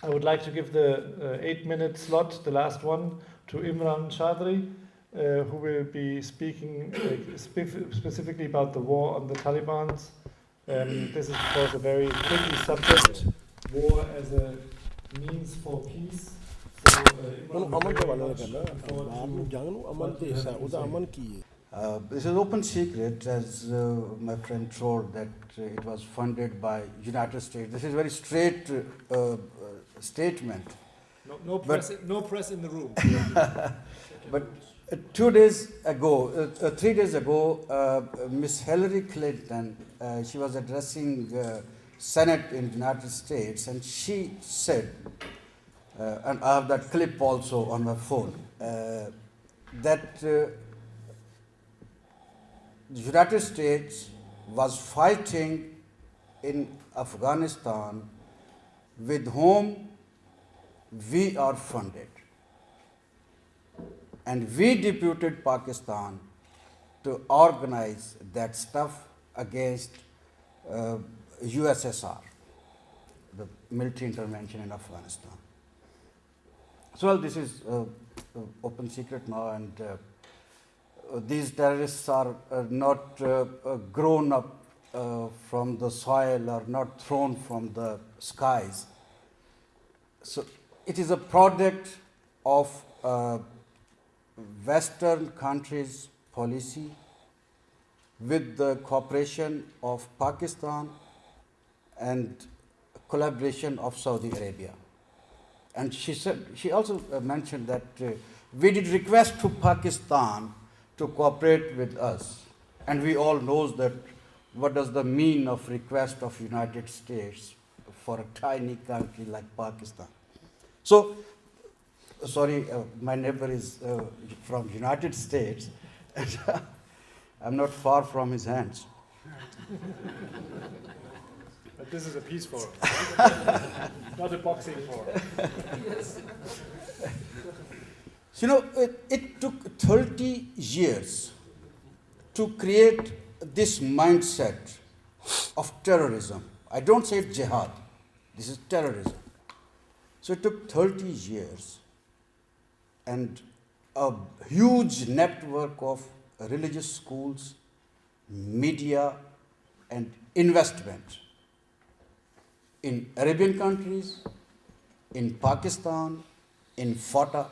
I would like to give the 8-minute slot, the last one, to Imran Chaudhry, who will be speaking specifically about the war on the Taliban. This is, of course, a very tricky subject, war as a means for peace. So, Imran, very much looking forward to what you have to say. This is open secret, as my friend told, that it was funded by United States. This is very straight statement. No press in the room. But 2 days ago, 3 days ago, Miss Hillary Clinton, she was addressing Senate in United States, and she said, and I have that clip also on my phone, that the United States was fighting in Afghanistan with whom we are funded. And we deputed Pakistan to organize that stuff against USSR, the military intervention in Afghanistan. So, well, this is open secret now, and these terrorists are not grown up from the soil or not thrown from the skies. So, it is a product of Western countries' policy with the cooperation of Pakistan and collaboration of Saudi Arabia. And she also mentioned that we did request to Pakistan to cooperate with us. And we all knows that what does the mean of request of United States for a tiny country like Pakistan. So, sorry, my neighbor is from United States, and I'm not far from his hands. But this is a peace forum, not a boxing forum. Yes. You know, it took 30 years to create this mindset of terrorism. I don't say jihad, this is terrorism. So it took 30 years and a huge network of religious schools, media, and investment in Arabian countries, in Pakistan, in Fatah.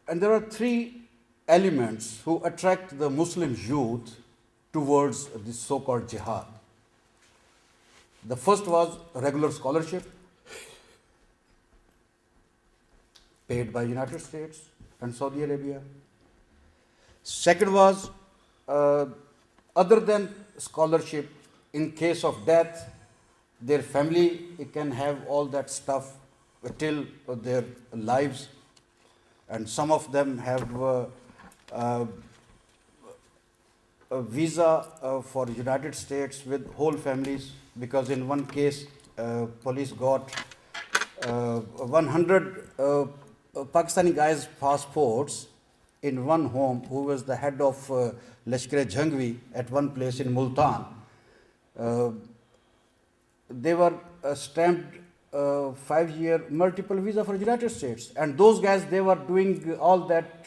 And there are 3 elements who attract the Muslim youth towards this so-called jihad. The first was regular scholarship, paid by United States and Saudi Arabia. Second was, other than scholarship, in case of death, their family can have all that stuff till their lives. And some of them have a visa for United States with whole families, because in one case, police got 100 Pakistani guys' passports in one home, who was the head of Lashkar-e-Jhangvi at one place in Multan. They were stamped 5-year multiple visa for United States, and those guys, they were doing all that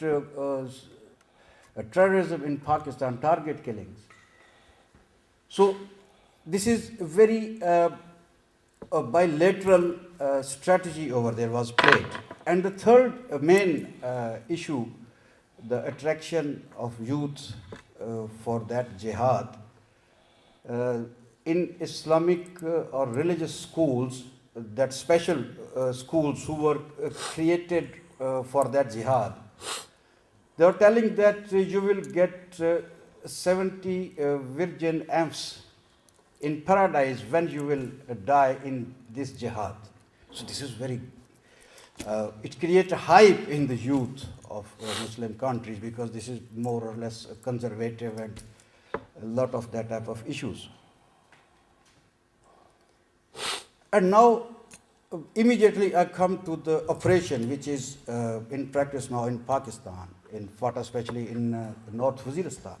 terrorism in Pakistan, target killings. So this is very a bilateral strategy over there was played. And the third main issue, the attraction of youth for that jihad, in Islamic or religious schools, that special schools who were created for that jihad, they are telling that you will get 70 virgin amps in paradise when you will die in this jihad. So this is very, it creates a hype in the youth of Muslim countries, because this is more or less conservative and a lot of that type of issues. And now, immediately I come to the operation which is in practice now in Pakistan, in Fatah, especially in North Waziristan.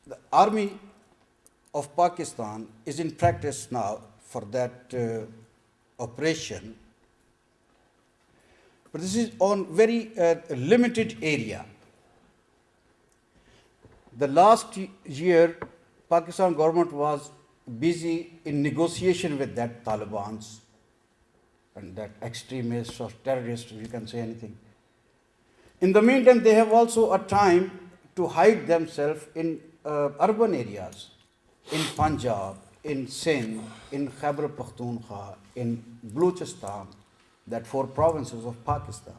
The army of Pakistan is in practice now for that operation, but this is on very limited area. The last year, Pakistan government was busy in negotiation with that Taliban's and that extremists or terrorists, if you can say anything. In the meantime, they have also a time to hide themselves in urban areas, in Punjab, in Sindh, in Khyber Pakhtunkhwa, in Balochistan, that 4 provinces of Pakistan.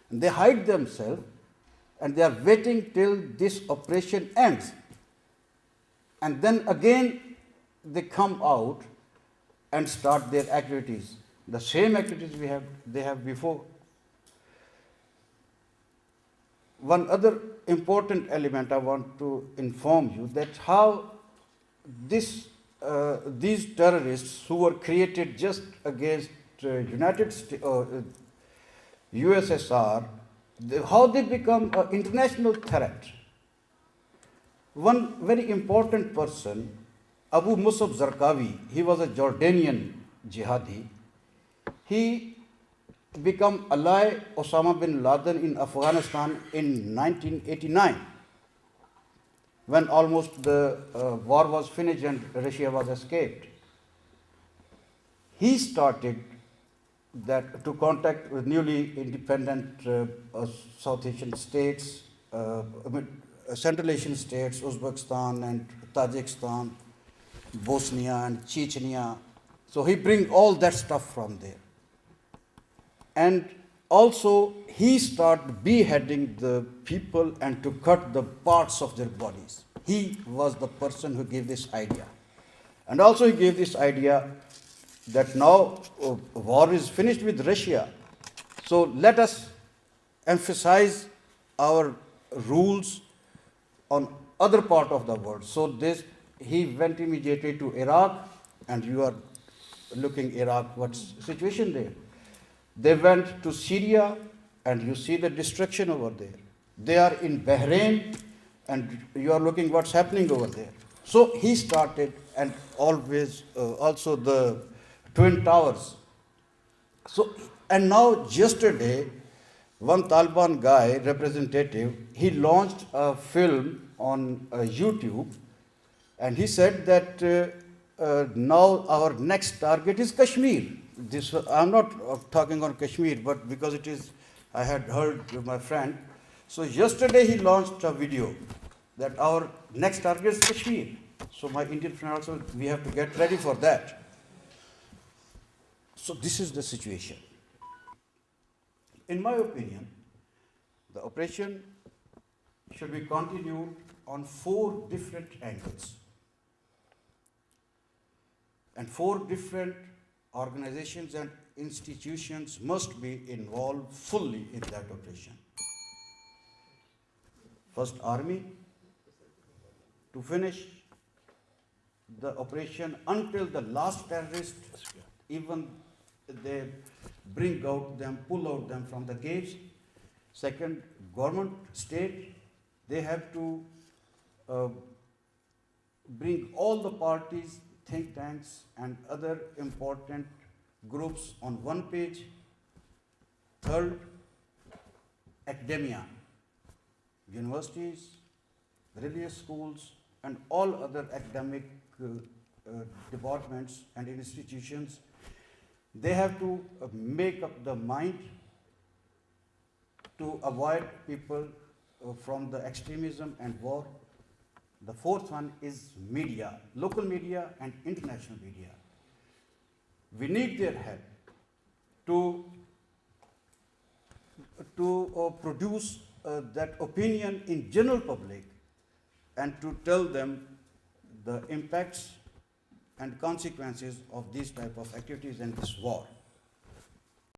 And they hide themselves and they are waiting till this operation ends. And then again they come out and start their activities, the same activities they have before. One other important element I want to inform you that how these terrorists who were created just against United States, USSR, how they become an international threat. One very important person, Abu Musab Zarqawi, he was a Jordanian jihadi. He became ally Osama bin Laden in Afghanistan in 1989, when almost the war was finished and Russia was escaped. He started that to contact with newly independent South Asian states, Central Asian states, Uzbekistan and Tajikistan, Bosnia and Chechnya. So he bring all that stuff from there. And also he start beheading the people and to cut the parts of their bodies. He was the person who gave this idea. And also he gave this idea that now war is finished with Russia. So let us emphasize our rules on other part of the world. So he went immediately to Iraq, and you are looking Iraq, what's the situation there? They went to Syria, and you see the destruction over there. They are in Bahrain, and you are looking what's happening over there. So he started, and always also the Twin Towers. So, and now yesterday, one Taliban guy, representative, he launched a film on YouTube, and he said that now our next target is Kashmir. I'm not talking on Kashmir, but because it is, I had heard my friend. So yesterday he launched a video that our next target is Kashmir. So my Indian friend also, we have to get ready for that. So this is the situation. In my opinion, the operation should be continued on 4 different angles. And 4 different organizations and institutions must be involved fully in that operation. First, army, to finish the operation until the last terrorist, even they bring out them, pull out them from the caves. Second, government, state, they have to bring all the parties, think tanks and other important groups on one page. Third, academia, universities, religious schools and all other academic departments and institutions, they have to make up the mind to avoid people from the extremism and war. The 4th one is media, local media and international media. We need their help to produce that opinion in general public and to tell them the impacts and consequences of these type of activities and this war.